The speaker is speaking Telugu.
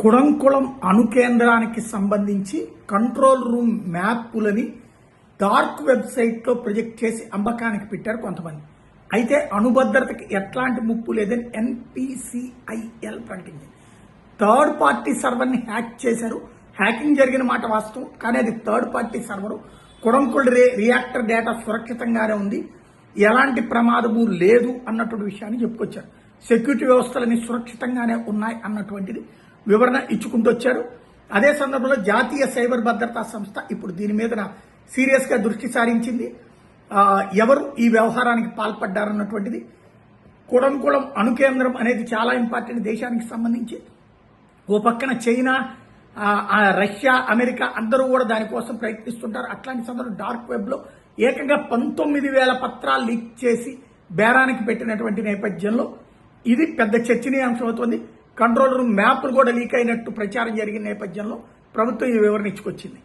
కుడంకుళం అణు కేంద్రానికి సంబంధించి కంట్రోల్ రూమ్ మ్యాప్లని డార్క్ వెబ్సైట్లో ప్రొజెక్ట్ చేసి అమ్మకానికి పెట్టారు కొంతమంది. అయితే అణుభద్రతకి ఎట్లాంటి ముప్పు లేదని ఎన్పిసిఐఎల్ ప్రకటించింది. థర్డ్ పార్టీ సర్వర్ని హ్యాక్ చేశారు. హ్యాకింగ్ జరిగిన మాట వాస్తవం, కానీ అది third party server. Kudankulam reactor data సురక్షితంగానే ఉంది, ఎలాంటి ప్రమాదము లేదు అన్నటువంటి విషయాన్ని చెప్పుకొచ్చారు. సెక్యూరిటీ వ్యవస్థలన్నీ సురక్షితంగానే ఉన్నాయి అన్నటువంటిది వివరణ ఇచ్చుకుంటూ వచ్చారు. అదే సందర్భంలో జాతీయ సైబర్ భద్రతా సంస్థ ఇప్పుడు దీని మీద సీరియస్ గా దృష్టి సారించింది. ఎవరు ఈ వ్యవహారానికి పాల్పడ్డారన్నటువంటిది. కుడంకుళం అణు కేంద్రం అనేది చాలా ఇంపార్టెంట్ దేశానికి సంబంధించి. ఓ పక్కన చైనా, రష్యా, అమెరికా అందరూ కూడా దానికోసం ప్రయత్నిస్తుంటారు. అట్లాంటి సందర్భంలో డార్క్ వెబ్ లో ఏకంగా 19,000 పత్రాలు లీక్ చేసి బేరానికి పెట్టినటువంటి నేపథ్యంలో ఇది పెద్ద చర్చనీయాంశం అవుతుంది. కంట్రోల్ రూమ్ మ్యాప్లు కూడా లీక్ అయినట్టు ప్రచారం జరిగిన నేపథ్యంలో ప్రభుత్వం ఈ వివరణ ఇచ్చుకొచ్చింది.